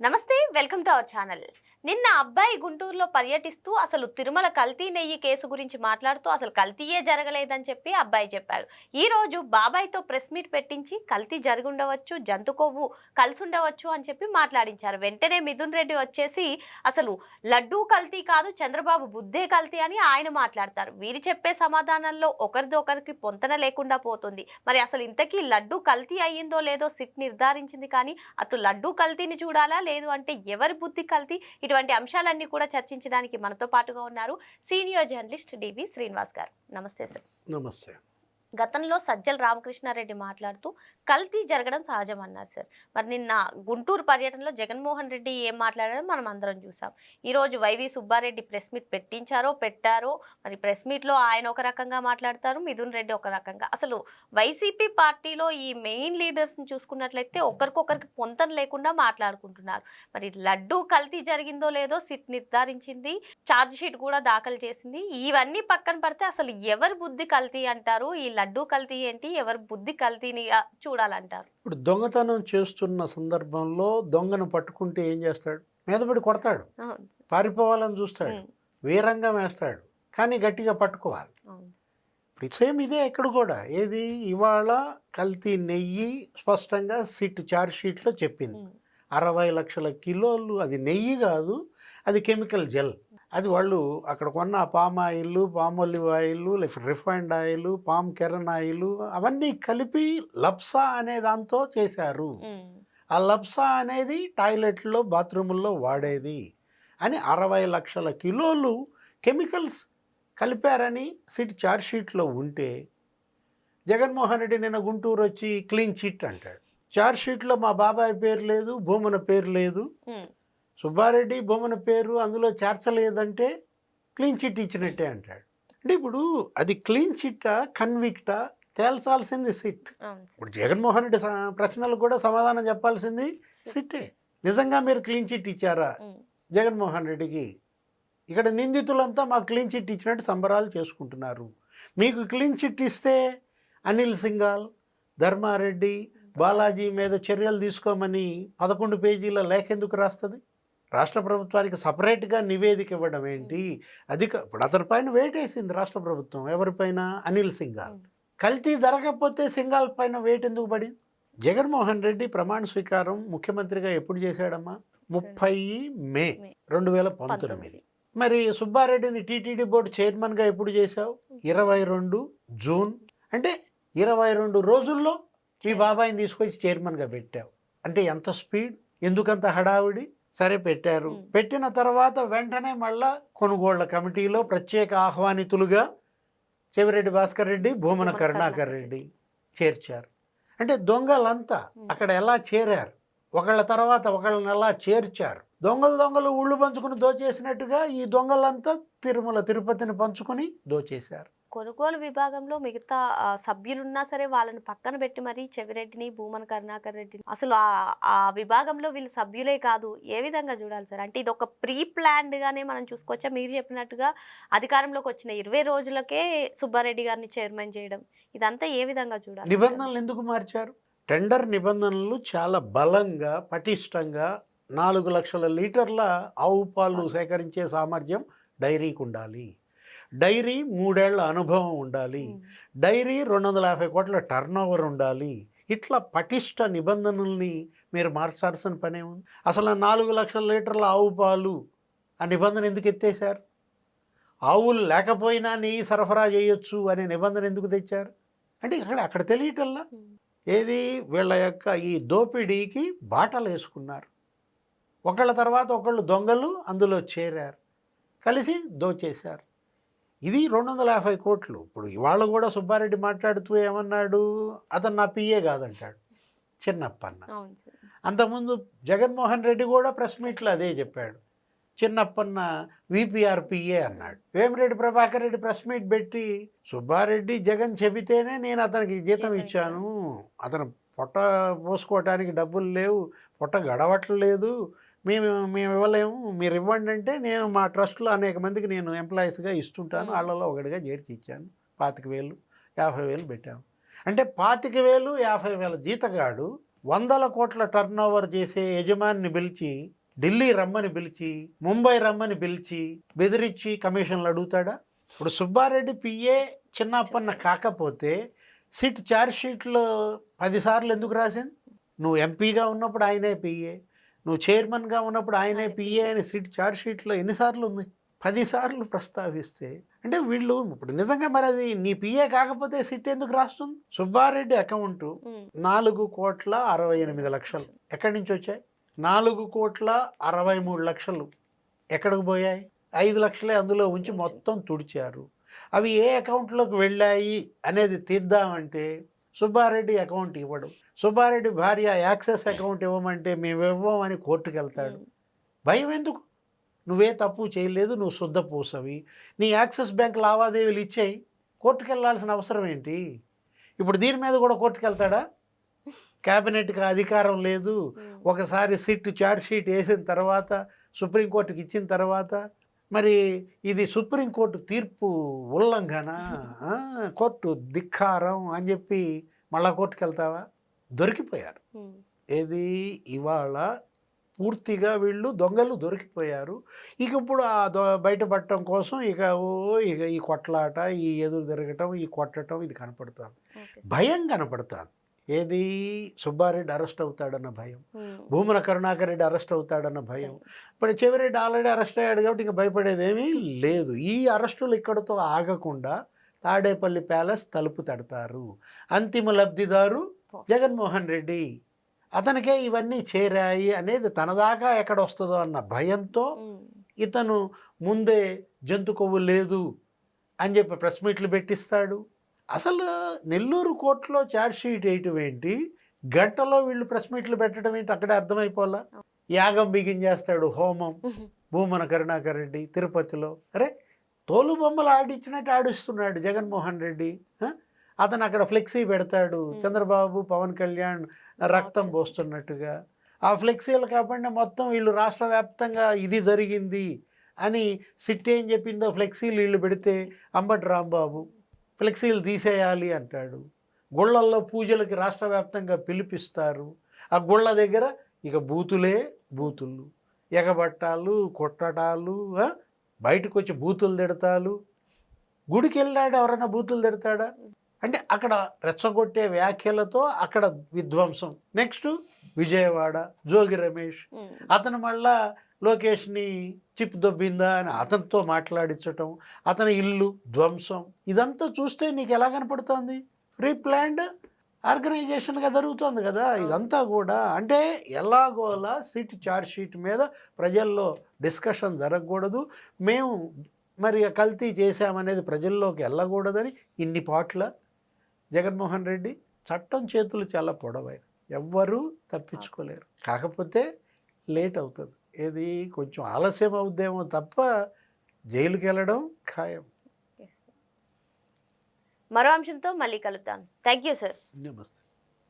నమస్తే, welcome to our channel. నిన్న అబ్బాయి గుంటూరులో పర్యటిస్తూ అసలు తిరుమల కల్తీ నెయ్యి కేసు గురించి మాట్లాడుతూ అసలు కల్తీయే జరగలేదని చెప్పి అబ్బాయి చెప్పారు. ఈ రోజు బాబాయ్తో ప్రెస్ మీట్ పెట్టించి కల్తీ జరుగుండవచ్చు, జంతు కొవ్వు కలిసి ఉండవచ్చు అని చెప్పి మాట్లాడించారు. వెంటనే మిథున్ రెడ్డి వచ్చేసి అసలు లడ్డూ కల్తీ కాదు, చంద్రబాబు బుద్ధే కల్తీ అని ఆయన మాట్లాడతారు. వీరు చెప్పే సమాధానంలో ఒకరిదొకరికి పొంతన లేకుండా పోతుంది. మరి అసలు ఇంతకీ లడ్డూ కల్తీ అయ్యిందో లేదో సిట్ నిర్ధారించింది, కానీ అటు లడ్డూ కల్తీని చూడాలా, లేదు అంటే ఎవరి బుద్ధి కల్తీ, ఇటువంటి అంశాలన్నీ కూడా చర్చించడానికి మనతో పాటుగా ఉన్నారు సీనియర్ జర్నలిస్ట్ డివి శ్రీనివాస్ గారు. నమస్తే సార్. నమస్తే. గతంలో సజ్జల రామకృష్ణారెడ్డి మాట్లాడుతూ కల్తీ జరగడం సహజం అన్నారు సార్. మరి నిన్న గుంటూరు పర్యటనలో జగన్మోహన్ రెడ్డి ఏం మాట్లాడారో మనం అందరం చూసాం. ఈరోజు వైవి సుబ్బారెడ్డి ప్రెస్ మీట్ పెట్టారో. మరి ప్రెస్ మీట్లో ఆయన ఒక రకంగా మాట్లాడతారు, మిథున్ రెడ్డి ఒక రకంగా. అసలు వైసీపీ పార్టీలో ఈ మెయిన్ లీడర్స్ని చూసుకున్నట్లయితే ఒకరికొకరికి పొంతన లేకుండా మాట్లాడుకుంటున్నారు. మరి లడ్డూ కల్తీ జరిగిందో లేదో సిట్ నిర్ధారించింది, ఛార్జ్ షీట్ కూడా దాఖలు చేసింది. ఇవన్నీ పక్కన పడితే అసలు ఎవరి బుద్ధి కల్తీ అంటారు, ఈ లడ్డూ కల్తీ ఏంటి, ఎవరి బుద్ధి కల్తీని చూడాలంటారు? ఇప్పుడు దొంగతనం చేస్తున్న సందర్భంలో దొంగను పట్టుకుంటే ఏం చేస్తాడు? మీదపడి కొడతాడు, పారిపోవాలని చూస్తాడు, వీరంగం వేస్తాడు, కానీ గట్టిగా పట్టుకోవాలి. ఇప్పుడు సేమ్ ఇదే ఇక్కడ కూడా. ఏది ఇవాళ కల్తీ నెయ్యి స్పష్టంగా సిట్ ఛార్జ్ షీట్లో చెప్పింది. 60 లక్షల కిలోలు. అది నెయ్యి కాదు, అది కెమికల్ జెల్. అది వాళ్ళు అక్కడ కొన్న palm oil, palm olive oil, refined oil, palm kernel oil అవన్నీ కలిపి లప్సా అనే దాంతో చేశారు. ఆ లప్సా అనేది టాయిలెట్లో, బాత్రూముల్లో వాడేది అని 60 లక్షల కిలోలు కెమికల్స్ కలిపారని సిట్ ఛార్జ్ షీట్లో ఉంటే, జగన్మోహన్ రెడ్డి నిన్న గుంటూరు వచ్చి క్లీన్ చిట్ అంటాడు. ఛార్జ్ షీట్లో మా బాబాయ్ పేరు లేదు, భూమన పేరు లేదు, సుబ్బారెడ్డి భూమన పేరు అందులో చేర్చలేదంటే క్లీన్ చిట్ ఇచ్చినట్టే అంటాడు. అంటే ఇప్పుడు అది క్లీన్ చిట్టా, కన్విక్టా తేల్చాల్సింది సిట్. ఇప్పుడు జగన్మోహన్ రెడ్డి ప్రశ్నలకు కూడా సమాధానం చెప్పాల్సింది సిట్టే. నిజంగా మీరు క్లీన్ చిట్ ఇచ్చారా జగన్మోహన్ రెడ్డికి? ఇక్కడ నిందితులంతా మాకు క్లీన్ చిట్ ఇచ్చినట్టు సంబరాలు చేసుకుంటున్నారు. మీకు క్లీన్ చిట్ ఇస్తే అనిల్ సింఘాల్, ధర్మారెడ్డి, బాలాజీ మీద చర్యలు తీసుకోమని 11 పేజీల లేఖ ఎందుకు రాస్తుంది? రాష్ట్ర ప్రభుత్వానికి సపరేట్గా నివేదిక ఇవ్వడం ఏంటి? ఇప్పుడు అతని పైన వేటేసింది రాష్ట్ర ప్రభుత్వం. ఎవరిపైన? అనిల్ సింఘాల్. కల్తీ జరగకపోతే సింఘాల్ పైన వేట్ ఎందుకు పడింది? జగన్మోహన్ రెడ్డి ప్రమాణ స్వీకారం ముఖ్యమంత్రిగా ఎప్పుడు చేశాడమ్మా? 30 మే 2019. మరి సుబ్బారెడ్డిని టీటీడీ బోర్డు చైర్మన్గా ఎప్పుడు చేశావు? 22 జూన్. అంటే 22 రోజుల్లో ఈ బాబాయిని తీసుకొచ్చి చైర్మన్గా పెట్టావు. అంటే ఎంత స్పీడ్, ఎందుకంత హడావిడి? సరే పెట్టారు. పెట్టిన తర్వాత వెంటనే మళ్ళా కొనుగోళ్ల కమిటీలో ప్రత్యేక ఆహ్వానితులుగా చెవిరెడ్డి భాస్కర్ రెడ్డి, భూమన కరుణాకర్ రెడ్డి చేర్చారు. అంటే దొంగలంతా అక్కడ ఎలా చేరారు, ఒకళ్ళ తర్వాత ఒకళ్ళని ఎలా చేర్చారు. దొంగలు ఊళ్ళు పంచుకుని దోచేసినట్టుగా ఈ దొంగలంతా తిరుపతిని పంచుకొని దోచేశారు. కొనుగోలు విభాగంలో మిగతా సభ్యులున్నా సరే వాళ్ళని పక్కన పెట్టి మరి చెవిరెడ్డిని, భూమన కరుణాకర్ రెడ్డిని, అసలు ఆ విభాగంలో వీళ్ళు సభ్యులే కాదు, ఏ విధంగా చూడాలి సార్? అంటే ఇది ఒక ప్రీ ప్లాన్డ్గానే మనం చూసుకోవచ్చా? మీరు చెప్పినట్టుగా అధికారంలోకి వచ్చిన 20 రోజులకే సుబ్బారెడ్డి గారిని చైర్మన్ చేయడం, ఇదంతా ఏ విధంగా చూడాలి? నిబంధనలు ఎందుకు మార్చారు? టెండర్ నిబంధనలు చాలా బలంగా, పటిష్టంగా 4 లక్షల లీటర్ల ఆవు పాలు సేకరించే సామర్థ్యం డైరీకి ఉండాలి. డైరీ 3 ఏళ్ల అనుభవం ఉండాలి. డైరీ 250 కోట్ల టర్నోవర్ ఉండాలి. ఇట్లా పటిష్ట నిబంధనల్ని మీరు మార్చాల్సిన పనే ఉంది. అసలు 4 లక్షల లీటర్ల ఆవు పాలు ఆ నిబంధన ఎందుకు ఎత్తేసారు? ఆవులు లేకపోయినా నెయ్యి సరఫరా చేయొచ్చు అనే నిబంధన ఎందుకు తెచ్చారు? అంటే అక్కడ తెలియటల్లా. ఏది వీళ్ళ యొక్క ఈ దోపిడీకి బాటలు వేసుకున్నారు. ఒకళ్ళ తర్వాత ఒకళ్ళు దొంగలు అందులో చేరారు, కలిసి దోచేశారు. ఇది 250 కోట్లు. ఇప్పుడు ఇవాళ కూడా సుబ్బారెడ్డి మాట్లాడుతూ ఏమన్నాడు? అతను నా పిఏ కాదంటాడు, చిన్నప్పన్న. అంతకుముందు జగన్మోహన్ రెడ్డి కూడా ప్రెస్ మీట్లో అదే చెప్పాడు, చిన్నప్పన్న విపిఆర్ పిఏ అన్నాడు. వేమిరెడ్డి ప్రభాకర్ రెడ్డి ప్రెస్ మీట్ పెట్టి సుబ్బారెడ్డి జగన్ చెబితేనే నేను అతనికి జీతం ఇచ్చాను, అతను పొట్ట పోసుకోవటానికి డబ్బులు లేవు, పొట్ట గడవట్లేదు, మేము ఇవ్వలేము, మీరు ఇవ్వండి అంటే నేను మా ట్రస్ట్లో అనేక మందికి నేను ఎంప్లాయీస్గా ఇస్తుంటాను, వాళ్ళలో ఒకటిగా చేర్చి ఇచ్చాను. 25,000, 50,000 పెట్టాము. అంటే 25,000, 50,000 జీతగాడు వందల కోట్ల టర్న్ ఓవర్ చేసే యజమానిని పిలిచి, ఢిల్లీ రమ్మని పిలిచి, ముంబై రమ్మని పిలిచి బెదిరించి కమిషన్లు అడుగుతాడా? ఇప్పుడు సుబ్బారెడ్డి పిఏ చిన్నప్పన్న కాకపోతే సిట్ ఛార్జ్ షీట్లో 10 సార్లు ఎందుకు రాసింది? నువ్వు ఎంపీగా ఉన్నప్పుడు ఆయనే పిఏ, నువ్వు చైర్మన్గా ఉన్నప్పుడు ఆయనే పిఏ అని సిట్ ఛార్జ్ షీట్లో ఎన్నిసార్లు ఉంది? 10 సార్లు ప్రస్తావిస్తే అంటే వీళ్ళు ఇప్పుడు నిజంగా మరి అది నీ పిఏ కాకపోతే సిట్ ఎందుకు రాస్తుంది? సుబ్బారెడ్డి అకౌంట్ 4,68,00,000 ఎక్కడి నుంచి వచ్చాయి? 4,63,00,000 ఎక్కడికి పోయాయి? 5 లక్షలే అందులో ఉంచి మొత్తం తుడిచారు. అవి ఏ అకౌంట్లోకి వెళ్ళాయి అనేది తీద్దామంటే సుబ్బారెడ్డి అకౌంట్ ఇవ్వడు. సుబ్బారెడ్డి భార్య యాక్సెస్ అకౌంట్ ఇవ్వమంటే మేము ఇవ్వమని కోర్టుకు వెళ్తాడు. భయం ఎందుకు? నువ్వే తప్పు చేయలేదు, నువ్వు శుద్ధ పూసవి, నీ యాక్సిస్ బ్యాంక్ లావాదేవీలు ఇచ్చేయి, కోర్టుకు వెళ్ళాల్సిన అవసరం ఏంటి? ఇప్పుడు దీని మీద కూడా కోర్టుకు వెళ్తాడా? క్యాబినెట్కి అధికారం లేదు. ఒకసారి సిట్ ఛార్జ్ షీట్ వేసిన తర్వాత సుప్రీంకోర్టుకి ఇచ్చిన తర్వాత మరి ఇది సుప్రీంకోర్టు తీర్పు ఉల్లంఘన, కోర్టు ధిక్కారం అని చెప్పి మళ్ళా కోర్టుకు వెళ్తావా? దొరికిపోయారు. ఏది ఇవాళ పూర్తిగా వీళ్ళు దొంగలు దొరికిపోయారు. ఇక ఇప్పుడు ఆ బయటపడటం కోసం ఇక ఈ కొట్లాట, ఈ ఎదురు తిరగటం, ఈ కొట్టడం ఇది కనపడుతుంది. భయం కనపడుతుంది. ఏది సుబ్బారెడ్డి అరెస్ట్ అవుతాడన్న భయం, భూమన కరుణాకర్ రెడ్డి అరెస్ట్ అవుతాడన్న భయం. ఇప్పుడు చెవిరెడ్డి ఆల్రెడీ అరెస్ట్ అయ్యాడు కాబట్టి ఇక భయపడేదేమీ లేదు. ఈ అరెస్టులు ఇక్కడతో ఆగకుండా తాడేపల్లి ప్యాలెస్ తలుపు తడతారు. అంతిమ లబ్ధిదారు జగన్మోహన్ రెడ్డి, అతనికే ఇవన్నీ చేరాయి అనేది తనదాకా ఎక్కడ వస్తుందో అన్న భయంతో ఇతను ముందే జంతు కొవ్వు లేదు అని చెప్పి ప్రెస్ మీట్లు పెట్టిస్తాడు. అసలు నెల్లూరు కోర్టులో ఛార్జ్ షీట్ వేయటం ఏంటి, గంటలో వీళ్ళు ప్రెస్ మీట్లు పెట్టడం ఏంటి అక్కడే అర్థమైపోలా. యాగం బిగించేస్తాడు, హోమం, భూమన కరుణాకర్ రెడ్డి తిరుపతిలో. అరే తోలు బొమ్మలు ఆడిచ్చినట్టు ఆడిస్తున్నాడు జగన్మోహన్ రెడ్డి. అతను అక్కడ ఫ్లెక్సీ పెడతాడు, చంద్రబాబు పవన్ కళ్యాణ్ రక్తం పోస్తున్నట్టుగా. ఆ ఫ్లెక్సీలు కాకుండా మొత్తం వీళ్ళు రాష్ట్ర వ్యాప్తంగా ఇది జరిగింది అని సిట్ ఏం చెప్పిందో ఫ్లెక్సీలు వీళ్ళు పెడితే అంబటి రాంబాబు ఫ్లెక్సీలు తీసేయాలి అంటాడు. గుళ్ళల్లో పూజలకి రాష్ట్ర వ్యాప్తంగా పిలిపిస్తారు. ఆ గుళ్ళ దగ్గర ఇక బూతులు, ఎగబట్టాలు, కొట్టడాలు, బయటకు వచ్చి బూతులు తిడతాలు. గుడికి వెళ్ళాడు ఎవరన్నా బూతులు తిడతాడా? అంటే అక్కడ రెచ్చగొట్టే వ్యాఖ్యలతో అక్కడ విధ్వంసం. నెక్స్ట్ విజయవాడ జోగి రమేష్, అతను మళ్ళా లోకేష్ని చిప్ దొబ్బిందా అని అతనితో మాట్లాడించటం, అతని ఇల్లు ధ్వంసం. ఇదంతా చూస్తే నీకు ఎలా కనపడుతోంది? ప్రీ ప్లాన్డ్ ఆర్గనైజేషన్గా జరుగుతుంది కదా ఇదంతా కూడా. అంటే ఎలాగోలా సిట్ ఛార్జ్ షీట్ మీద ప్రజల్లో డిస్కషన్ జరగకూడదు, మేము మరి కల్తీ చేశామనేది ప్రజల్లోకి వెళ్ళకూడదని ఇన్ని పాట్ల జగన్మోహన్ రెడ్డి. చట్టం చేతులు చాలా పొడవైన, ఎవ్వరూ తప్పించుకోలేరు. కాకపోతే లేట్ అవుతుంది, ఏది కొంచెం ఆలస్యం అవుద్దేమో తప్ప జైలుకి వెళ్ళడం ఖాయం. మరో అంశంతో మళ్ళీ కలుద్దాం. Thank you sir. నమస్తే.